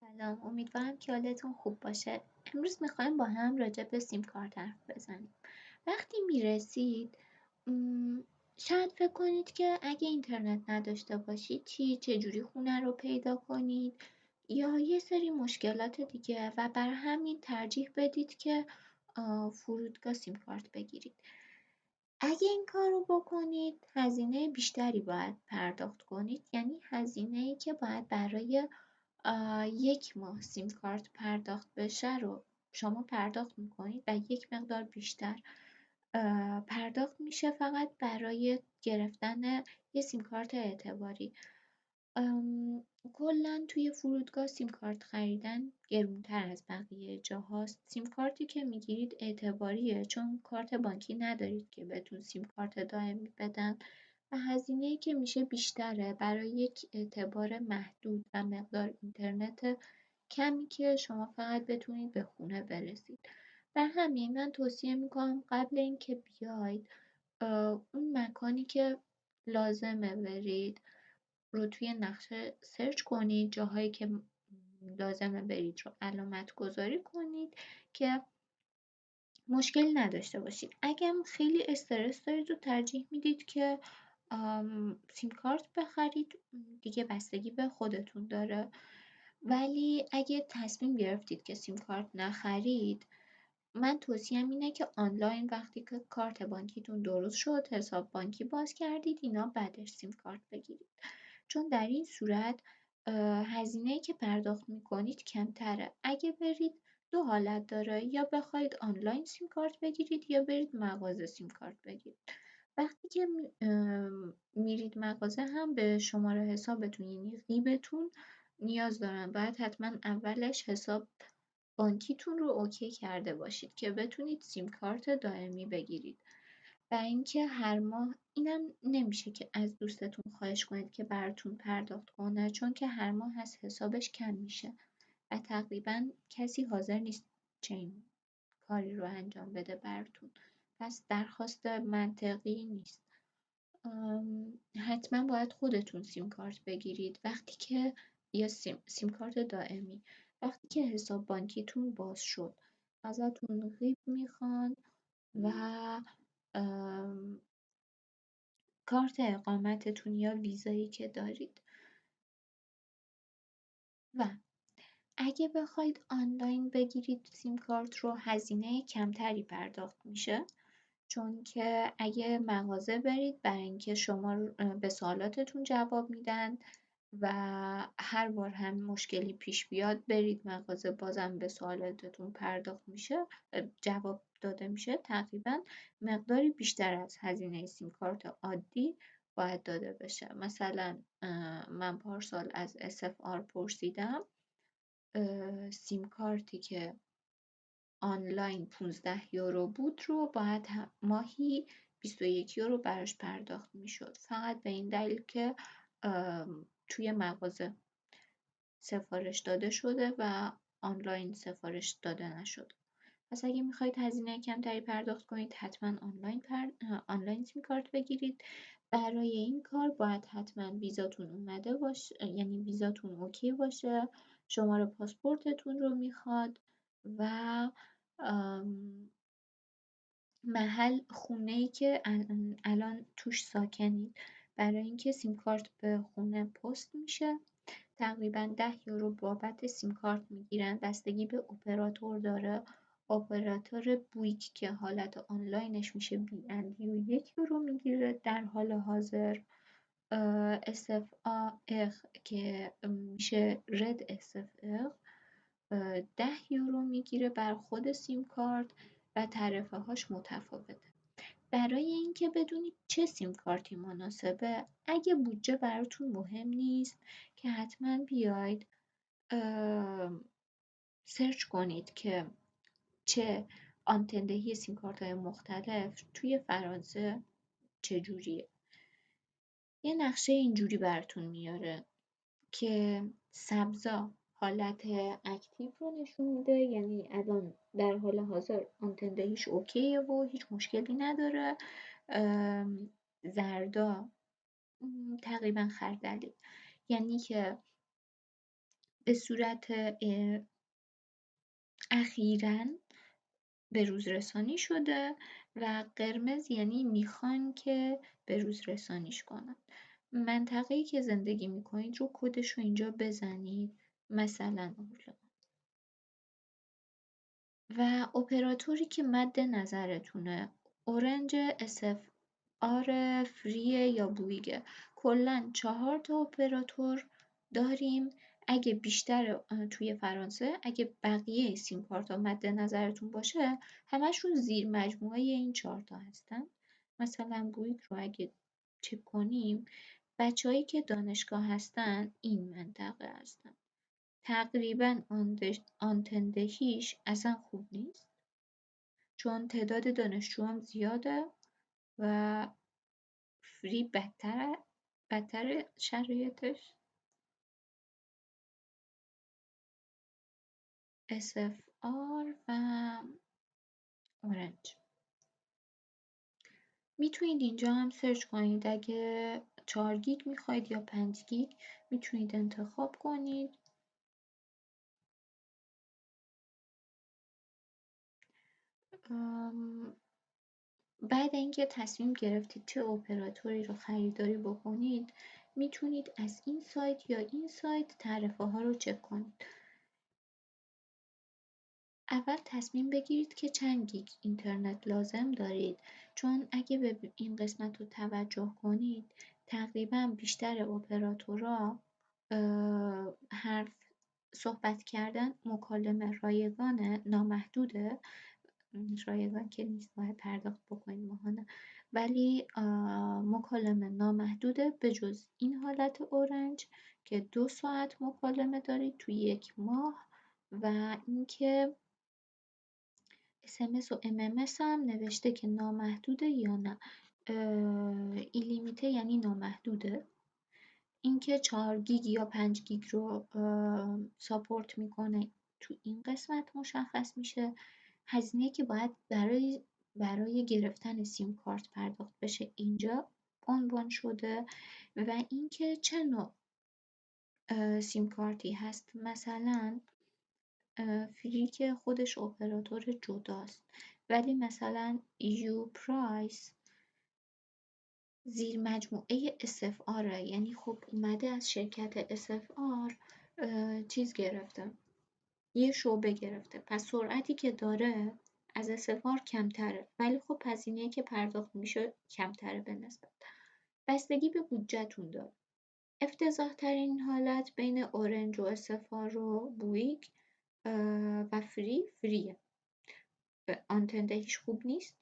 سلام، امیدوارم که حالتون خوب باشه. امروز میخوایم با هم راجع به سیم کارت حرف بزنیم. وقتی میرسید شاید فکر کنید که اگه اینترنت نداشته باشید چجوری خونه رو پیدا کنید یا یه سری مشکلات دیگه و بر همین ترجیح بدید که فرودگاه سیم کارت بگیرید. اگه این کار رو بکنید هزینه بیشتری باید پرداخت کنید، یعنی هزینه‌ای که باید برای 1 ماه سیم کارت پرداخت بشه رو شما پرداخت میکنید و یک مقدار بیشتر پرداخت میشه فقط برای گرفتن یه سیم کارت اعتباری. کلا توی فرودگاه سیم کارت خریدن گرونتر از بقیه جاهاست. سیم کارتی که میگیرید اعتباریه چون کارت بانکی ندارید که بهتون سیم کارت دائمی بدن و هزینه‌ای که میشه بیشتره برای یک اعتبار محدود و مقدار اینترنت کمی که شما فقط بتونید به خونه برسید. بر همین من توصیه میکنم قبل اینکه بیاید اون مکانی که لازمه برید رو توی نقشه سرچ کنید، جاهایی که لازمه برید رو علامت گذاری کنید که مشکلی نداشته باشید. اگه هم خیلی استرس دارید و ترجیح میدید که سیم کارت بخرید، دیگه بستگی به خودتون داره. ولی اگه تصمیم گرفتید که سیم کارت نخرید، من توصیهم اینه که آنلاین وقتی که کارت بانکیتون درست شد، حساب بانکی باز کردید، اینا بعدش سیم کارت بگیرید. چون در این صورت هزینه‌ای که پرداخت میکنید کمتره. اگه برید دو حالت داره، یا بخواید آنلاین سیم کارت بگیرید یا برید مغازه سیم کارت بگیرید. وقتی که میرید مغازه هم به شماره حسابتون یعنی قیبتون نیاز دارن. باید حتما اولش حساب بانکیتون رو اوکی کرده باشید که بتونید سیم کارت دائمی بگیرید. و اینکه هر ماه اینم نمیشه که از دوستتون خواهش کنید که براتون پرداخت کنه، چون که هر ماه از حسابش کم میشه و تقریبا کسی حاضر نیست چنین کاری رو انجام بده براتون. پس درخواست منطقی نیست. حتما باید خودتون سیم کارت بگیرید وقتی که یا سیم کارت دائمی وقتی که حساب بانکیتون باز شد ازتون قیب میخوان و کارت اقامتتون یا ویزایی که دارید. و اگه بخواید آنلاین بگیرید سیم کارت رو هزینه کمتری پرداخت میشه، چون که اگه مغازه برید برای اینکه شما به سوالاتتون جواب میدن و هر بار هم مشکلی پیش بیاد برید مغازه بازم به سوالاتتون پرداخت میشه، جواب داده میشه، تقریبا مقداری بیشتر از هزینه سیم کارت عادی باید داده بشه. مثلا من پارسال از SFR پرسیدم، سیم کارتی که آنلاین 15 یورو بود رو باید ماهی 21 یورو براش پرداخت میشد، فقط به این دلیل که توی مغازه سفارش داده شده و آنلاین سفارش داده نشده. پس اگه میخواید هزینه کمتری پرداخت کنید حتما آنلاین سیم کارت بگیرید. برای این کار باید حتما ویزاتون اومده باشه، یعنی ویزاتون اوکی باشه، شماره پاسپورتتون رو میخواد و محل خونه‌ای که الان توش ساکنید. برای اینکه سیم کارت به خونه پست میشه تقریبا 10 یورو بابت سیم کارت میگیرن، بستگی به اپراتور داره. اپراتور بویک که حالت آنلاینش میشه BNB و 1 یورو میگیره در حال حاضر. SFR که میشه رد SFR 10 یورو میگیره بر خود سیم کارت و تعرفه هاش متفاوته. برای اینکه بدونید چه سیم کارتی مناسبه، اگه بودجه براتون مهم نیست که حتما بیاید سرچ کنید که چه آنتن سیم کارت های مختلف توی فرانسه چجوریه. یه نقشه اینجوری براتون میاره که سبزا حالت اکتیو رو نشون میده، یعنی الان در حال حاضر آنتن دهیش اوکیه و هیچ مشکلی نداره. زردا تقریبا خردلی، یعنی که به صورت اخیراً به روز رسانی شده و قرمز یعنی میخوان که به روز رسانیش کنن. منطقه‌ای که زندگی میکنید رو کدش رو اینجا بزنید، مثلا و اپراتوری که مد نظرتونه اورنج SFR فریه یا بویگه. کلا 4 تا اپراتور داریم. اگه بیشتر توی فرانسه اگه بقیه سیم کارت ها مد نظرتون باشه همشون زیر مجموعه این 4 تا هستن. مثلا بویگ رو اگه چک کنیم بچه‌هایی که دانشگاه هستن این منطقه هستن. تقریبا آنتن دهیش اصلا خوب نیست چون تعداد دانشجوام زیاده و فری بدتر شرایطش. SFR و اورنج میتونید اینجا هم سرچ کنید اگه 4 گیگ میخواید یا 5 گیگ میتونید انتخاب کنید. بعد اینکه تصمیم گرفتید چه اپراتوری رو خریداری بکنید میتونید از این سایت یا این سایت تعرفه ها رو چک کنید. اول تصمیم بگیرید که چند گیگ اینترنت لازم دارید چون اگه به این قسمت رو توجه کنید تقریبا بیشتر اپراتورها حرف صحبت کردن مکالمه رایگان نامحدوده. رایگان که نیست باید پرداخت بکنید ماهانه ولی مکالمه نامحدوده به جز این حالت اورنج که 2 ساعت مکالمه دارید توی 1 ماه و اینکه SMS و MMS هم نوشته که نامحدوده یا نه. ایلیمیته یعنی نامحدوده. اینکه 4 گیگ یا 5 گیگ رو ساپورت میکنه تو این قسمت مشخص میشه. هزینه که باید برای گرفتن سیم کارت پرداخت بشه اینجا عنوان شده و اینکه چه نوع سیم کارتی هست. مثلا فری که خودش اپراتور جداست ولی مثلا یو پرایس زیر مجموعه SFR یعنی خب اومده از شرکت SFR چیز گرفته یه شعبه گرفته پس سرعتی که داره از SFR کمتره ولی خب هزینه‌ای که پرداخت میشه کمتره به نسبت. بستگی به بودجه‌تون داره. افتضاح ترین حالت بین اورنج و SFR و بویگ و فریه. آنتن دهیش خوب نیست.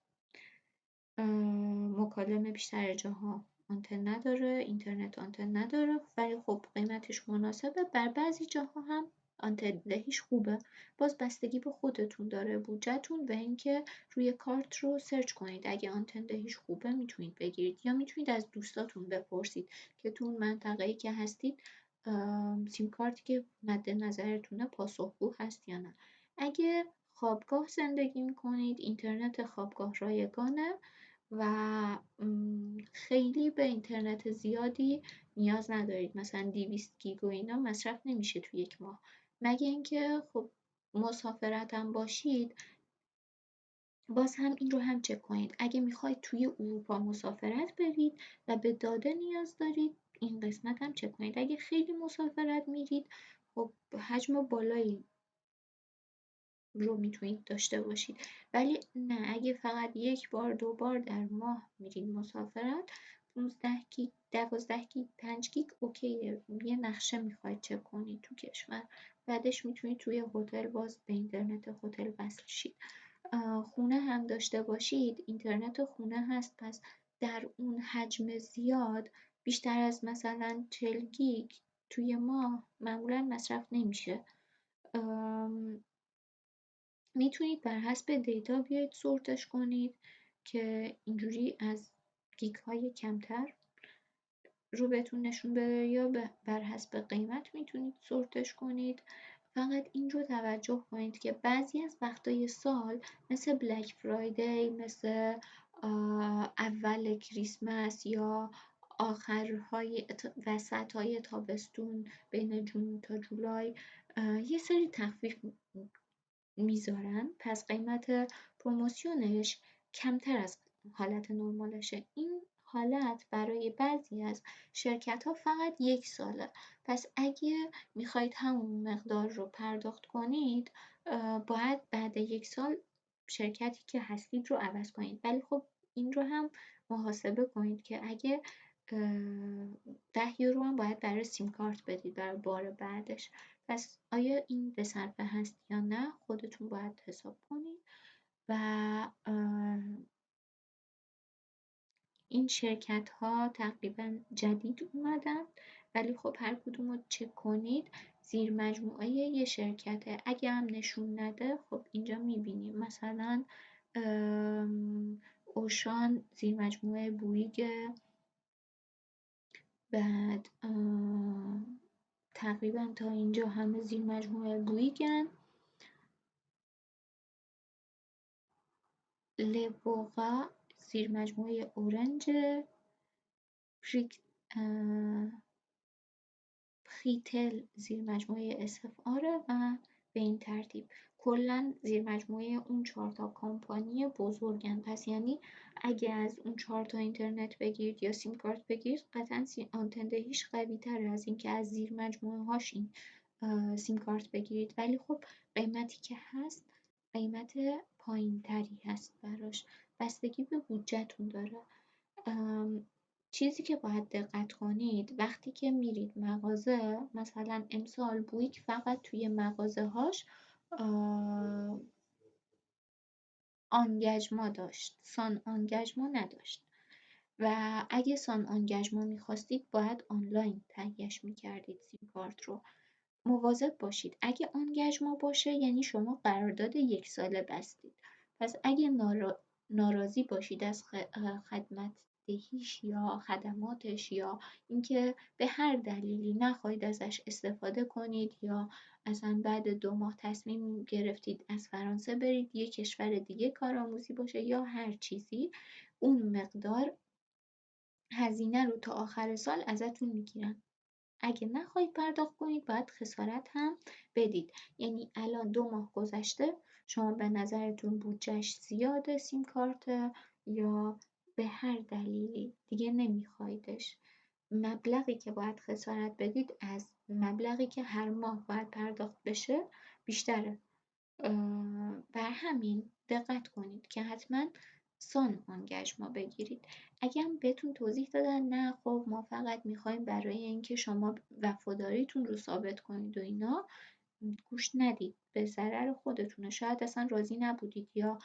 مکالمه بیشتر جاها آنتن نداره، اینترنت آنتن نداره ولی خب قیمتش مناسبه. بر بعضی جاها هم آنتن دهیش خوبه. باز بستگی به خودتون داره بودجه‌تون و اینکه روی کارت رو سرچ کنید. اگه آنتن دهیش خوبه میتونید بگیرید یا میتونید از دوستاتون بپرسید که تو اون منطقه‌ای که هستید سیم کارتی که مد نظرتونه پاسخگو هست یا نه. اگه خوابگاه زندگی میکنید اینترنت خوابگاه رایگانه و خیلی به اینترنت زیادی نیاز ندارید. مثلا 200 گیگ و اینا مصرف نمیشه تو 1 ماه مگه اینکه خب مسافرت هم باشید. باز هم این رو هم چک کنید اگه میخواید توی اروپا مسافرت برید و به داده نیاز دارید این قسمت هم چک کنید. اگه خیلی مسافرت میرید خب حجم بالایی رو میتونید داشته باشید ولی نه اگه فقط 1 بار 2 بار در ماه میرید مسافرت 15 گیگ 12 گیگ 5 گیگ اوکیه. یه نقشه میخواید چک کنید تو کشور بعدش میتونید توی هتل باز به اینترنت هتل وصل شید. خونه هم داشته باشید اینترنت خونه هست پس در اون حجم زیاد بیشتر از مثلا 40 گیگ توی ماه معمولا مصرف نمیشه. میتونید بر حسب دیتا بیاید سورتش کنید که اینجوری از گیگ های کمتر رو بهتون نشون بده یا بر حسب قیمت میتونید سورتش کنید. فقط این رو توجه کنید که بعضی از وقتای سال مثل بلک فرایدی مثل اول کریسمس یا وسط‌های تابستون بین جون تا جولای یه سری تخفیف میذارن، پس قیمت پروموشنش کمتر از حالت نرمالشه. این حالت برای بعضی از شرکت ها فقط 1 ساله، پس اگه میخواید همون مقدار رو پرداخت کنید باید بعد 1 سال شرکتی که هستید رو عوض کنید. ولی خب این رو هم محاسبه کنید که اگه 10 یورو هم باید برای سیم کارت بدید برای بار بعدش. پس آیا این به صرفه هست یا نه خودتون باید حساب کنید. و این شرکت ها تقریبا جدید اومدن، ولی خب هر کدوم رو چک کنید زیر مجموعه یه شرکته. اگه هم نشون نده خب اینجا میبینیم مثلا اوشان زیر مجموعه بویگ، بعد تقریبا تا اینجا همه زیر مجموعه بویگن. لبوغا زیر مجموعه اورنج، پریتل زیر مجموعه SFR و به این ترتیب کلا زیر مجموعه اون 4 تا کمپانی بزرگن. پس یعنی اگه از اون 4 تا اینترنت بگیرید یا سیم کارت بگیرید قطعا آنتن دهیش قوی تره از اینکه از زیر مجموعه هاش این سیم کارت بگیرید. ولی خب قیمتی که هست قیمت پایین تری هست براش، بستگی به بودجهتون داره. چیزی که باید دقت کنید وقتی که میرید مغازه، مثلا امسال بویک فقط توی مغازه هاش آنگژما داشت، سان آنگژما نداشت و اگه سان آنگژما میخواستید باید آنلاین تهیهش میکردید سیم کارت رو. مواظب باشید اگه آنگژما باشه یعنی شما قرارداد 1 ساله بستید. پس اگه ناراضی باشید از خدمت دهیش یا خدماتش یا اینکه به هر دلیلی نخواهید ازش استفاده کنید یا اصلا بعد 2 ماه تصمیم گرفتید از فرانسه برید یه کشور دیگه کارآموزی باشه یا هر چیزی، اون مقدار هزینه رو تا آخر سال ازتون میگیرن. اگه نخواهید پرداخت کنید باید خسارت هم بدید. یعنی الان 2 ماه گذشته شما به نظرتون بودجهش زیاده سیم کارت یا به هر دلیلی دیگه نمیخوایدش، مبلغی که باید خسارت بدید از مبلغی که هر ماه باید پرداخت بشه بیشتره. بر همین دقت کنید که حتما سان آنگژما بگیرید. اگه هم بهتون توضیح دادن نه خب ما فقط میخوایم برای اینکه شما وفاداریتون رو ثابت کنید و اینا، گوش ندید، به ضرر خودتونه. شاید اصلا راضی نبودید یا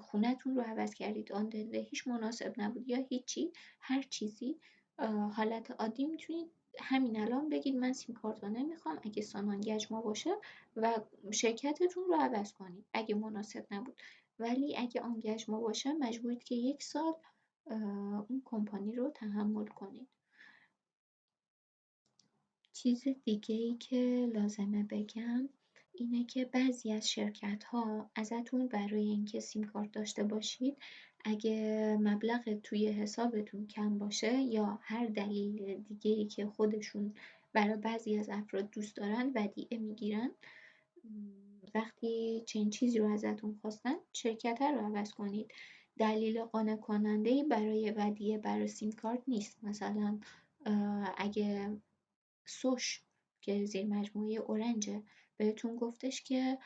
خونتون رو عوض کردید، آن دهیش مناسب نبود یا هیچی، هر چیزی. حالت عادی میتونید همین الان بگید من سیم کارت رو نمیخوام اگه سان آنگژما باشه و شرکتتون رو عوض کنید اگه مناسب نبود. ولی اگه آنگژما باشه مجبورید که 1 سال اون کمپانی رو تحمل کنید. چیز دیگه‌ای که لازمه بگم اینه که بعضی از شرکت‌ها ازتون برای اینکه سیم کارت داشته باشید اگه مبلغ توی حسابتون کم باشه یا هر دلیل دیگه‌ای که خودشون برای بعضی از افراد دوست دارن ودیعه میگیرن. وقتی چنین چیزی رو ازتون خواستن شرکت رو عوض کنید. دلیل قانع کننده‌ای برای ودیعه برای سیم کارت نیست. مثلا اگه سوش که زیر مجموعه اورنجه بهتون گفتش که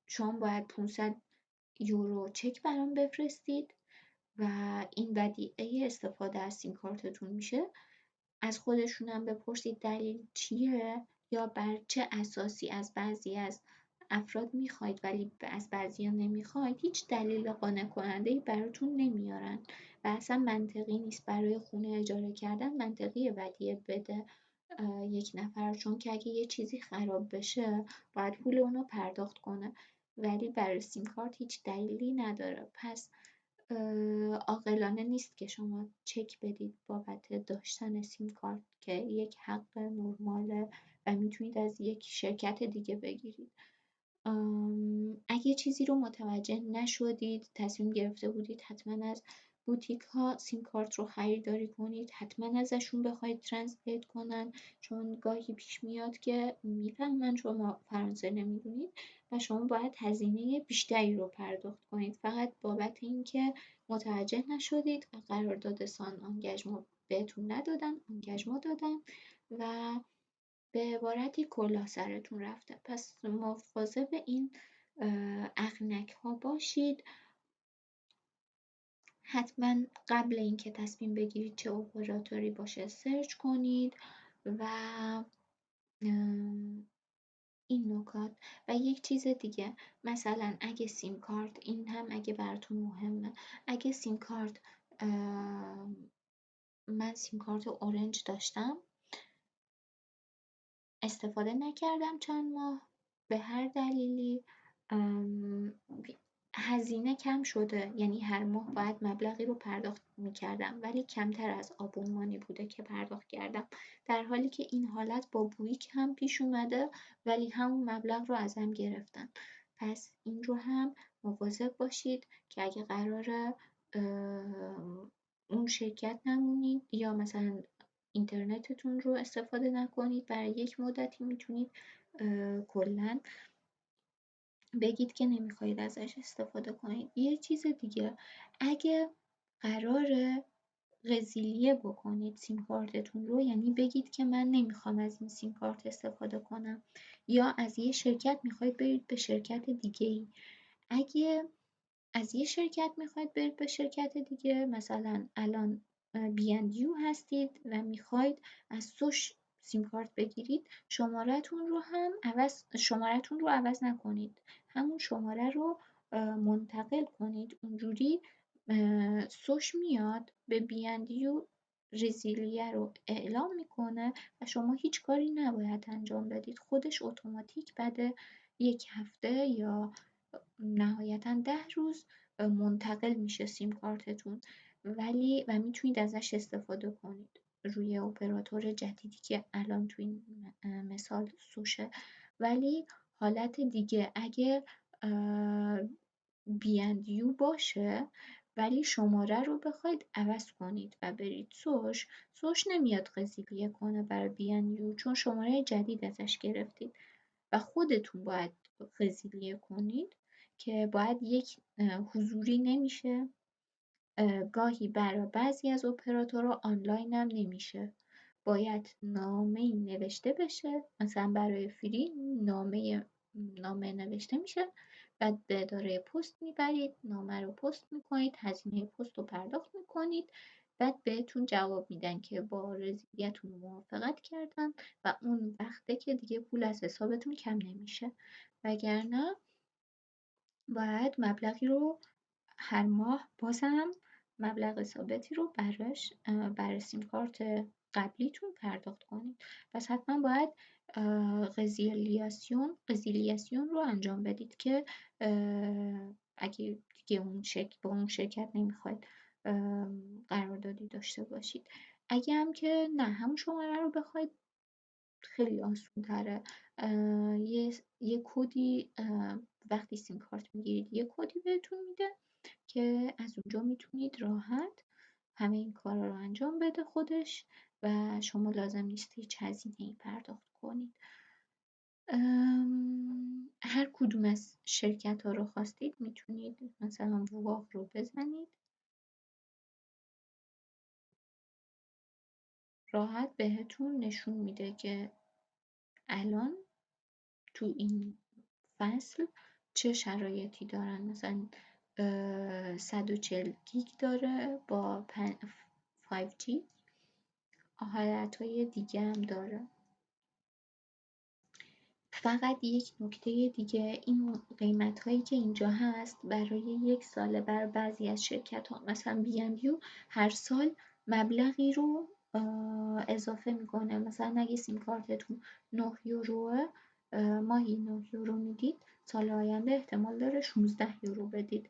شما باید 500 یورو چک برام بفرستید و این ودیعه استفاده از سیم کارتتون میشه، از خودشونم بپرسید دلیل چیه یا بر چه اساسی از بعضی از افراد میخواید ولی از بعضی ها نمیخواید، هیچ دلیل قانع کننده‌ای براتون نمیارن و اصلا منطقی نیست. برای خونه اجاره کردن منطقی ودیعه بده یک نفر، چون که اگه یه چیزی خراب بشه باید پول اونو پرداخت کنه، ولی برای سیم کارت هیچ دلیلی نداره. پس عاقلانه نیست که شما چک بدید بابت داشتن سیم کارت که یک حق نرماله و میتونید از یک شرکت دیگه بگیرید. اگه چیزی رو متوجه نشدید تصمیم گرفته بودید حتما از بوتیک‌ها سیم کارت رو خریداری کنید حتما ازشون بخواید ترنسلیت کنن، چون گاهی پیش میاد که میفهمن شما فرانسه نمیدونید و شما باید هزینه بیشتری رو پرداخت کنید فقط بابت اینکه متوجه نشدید و قرارداد سان آنگژما بهتون ندادن، آنگژما دادن و به عبارتی کلاه سرتون رفته. پس مواظب این اقنک ها باشید. حتما قبل اینکه تصمیم بگیرید چه اپراتوری باشه سرچ کنید و این نکات. و یک چیز دیگه، مثلا اگه سیم کارت، این هم اگه براتون مهمه، اگه سیم کارت من سیم کارت اورنج داشتم استفاده نکردم چند ماه به هر دلیلی، هزینه کم شده، یعنی هر ماه باید مبلغی رو پرداخت میکردم ولی کمتر از آبونمانی بوده که پرداخت کردم، در حالی که این حالت با بویک هم پیش اومده ولی همون مبلغ رو ازم گرفتن. پس این رو هم مواظب باشید که اگه قراره اون شرکت نمونید یا مثلا اینترنتتون رو استفاده نکنید برای یک مدتی، میتونید کلا بگید که نمیخواید ازش استفاده کنید. یه چیز دیگه، اگه قراره رزیلیه بکنید سیم کارتتون رو، یعنی بگید که من نمیخوام از این سیم کارت استفاده کنم یا از یه شرکت میخواید برید به شرکت دیگه ای، اگه از یه شرکت میخواید برید به شرکت دیگه، مثلا الان بی‌اندیو هستید و میخواید از سوش سیم کارت بگیرید، شماره‌تون رو عوض نکنید، همون شماره رو منتقل کنید، اونجوری سوش میاد به بی‌اندیو رزیلیه رو اعلام میکنه و شما هیچ کاری نباید انجام بدید، خودش اتوماتیک بعد یک هفته یا نهایتا 10 روز منتقل میشه سیم کارتتون، ولی و میتونید ازش استفاده کنید روی اپراتور جدیدی که الان تو این مثال سوشه. ولی حالت دیگه، اگه بی‌اندیو باشه ولی شماره رو بخواید عوض کنید و برید سوش نمیاد قضیه کنه برای بی‌اندیو، چون شماره جدید ازش گرفتید و خودتون باید قضیه کنید که باید یک حضوری نمیشه، گاهی برای بعضی از اپراتورها آنلاین هم نمیشه، باید نامه‌ای نوشته بشه، مثلا برای فری نامه نوشته میشه، بعد به اداره پست میبرید، نامه رو پست میکنید، هزینه پست رو پرداخت میکنید، بعد بهتون جواب میدن که با رزیدیتون موافقت کردن و اون وقته که دیگه پول از حسابتون کم نمیشه، وگرنه باید مبلغی رو هر ماه بازم مبلغ ثابتی رو برای سیم کارت قبلیتون پرداخت کنید. پس حتما باید قزیلیاسیون رو انجام بدید که اگه دیگه با اون شرکت نمیخواید قراردادی داشته باشید. اگه هم که نه همون شماره رو بخواید خیلی آسون تره، یه کدی وقتی سیم کارت میگیرید یه کدی بهتون میده که از اونجا میتونید راحت همه این کارا رو انجام بده خودش و شما لازم نیست هیچ هزینه‌ای پرداخت کنید. هر کدوم از شرکت ها رو خواستید میتونید مثلا واق رو بزنید، راحت بهتون نشون میده که الان تو این فصل چه شرایطی دارن، مثلا 140 گیگ داره با 5G، حالتهای دیگه هم داره. فقط یک نکته دیگه، این قیمت هایی که اینجا هست برای یک ساله، بر بعضی از شرکت ها مثلا بی‌اندیو هر سال مبلغی رو اضافه میکنه، مثلا اگه سیم کارتتون 9 یوروه ماهی 9 یورو میدید، سال آینده احتمال داره 16 یورو بدید.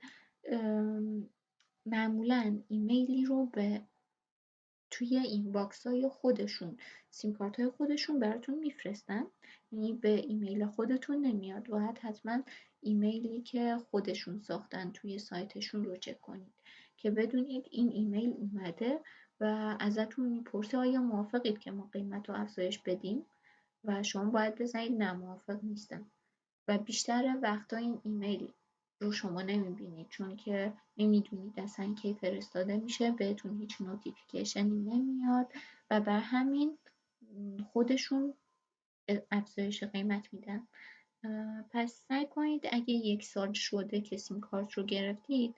معمولا ایمیلی رو توی اینباکس های خودشون، سیم کارت های خودشون براتون میفرستن، یعنی به ایمیل خودتون نمیاد، باید حتما ایمیلی که خودشون ساختن توی سایتشون رو چک کنید که بدونید این ایمیل اومده و ازتون میپرسه آیا موافقید که ما قیمت رو افزایش بدیم و شما باید بزنید نه موافق نیستم و بیشتر وقتا این ایمیل رو شما نمیبینید چون که نمیدونید اصلا کی فرستاده میشه، بهتون هیچ نوتیفیکیشنی نمیاد و بر همین خودشون افزایش قیمت میدن. پس سعی کنید اگه 1 سال شده که سیم کارت رو گرفتید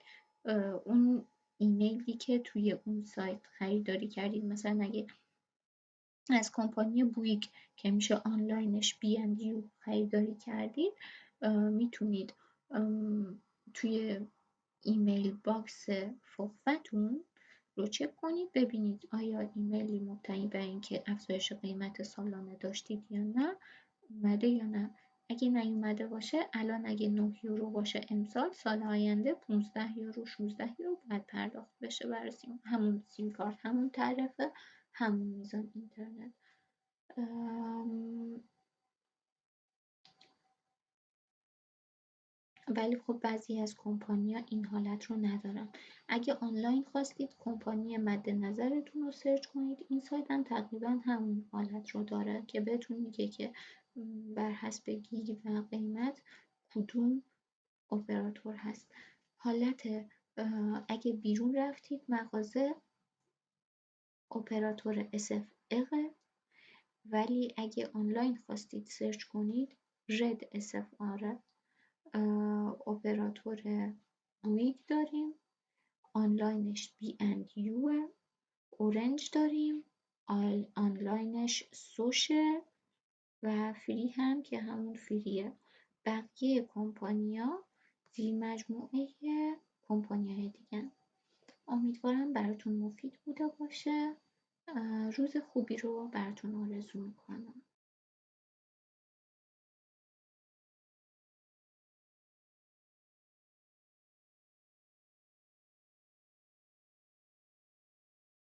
اون ایمیلی که توی اون سایت خریداری کردید، مثلا اگه از کمپانی بویگ که میشه آنلاینش B&U خریداری کردید، میتونید توی ایمیل باکس فوق‌تون رو چک کنید ببینید آیا ایمیلی مبتنی بر اینکه افزایش قیمت سالانه داشتید یا نه اومده یا نه. اگه نیومده باشه الان اگه 9 یورو باشه امسال، سال آینده 15 یورو 16 یورو باید پرداخت بشه برای همون سیم کارت، همون تعرفه، همون میزان اینترنت. ولی خب بعضی از کمپانی‌ها این حالت رو ندارن. اگه آنلاین خواستید کمپانی مد نظرتون رو سرچ کنید، این سایت هم تقریبا همون حالت رو داره که بهتون میگه که بر حسب گیگ و قیمت کدوم اپراتور هست. حالت اگه بیرون رفتید مغازه اپراتور SFR، ولی اگه آنلاین خواستید سرچ کنید رد SFR. اپراتور بویگ داریم، آنلاینش B&U، اورنج داریم، آنلاینش سوشه و فری هم که همون فریه. بقیه کمپانیا زیر مجموعه کمپانی‌های دیگه. امیدوارم براتون مفید بوده باشه. روز خوبی رو براتون آرزو میکنم.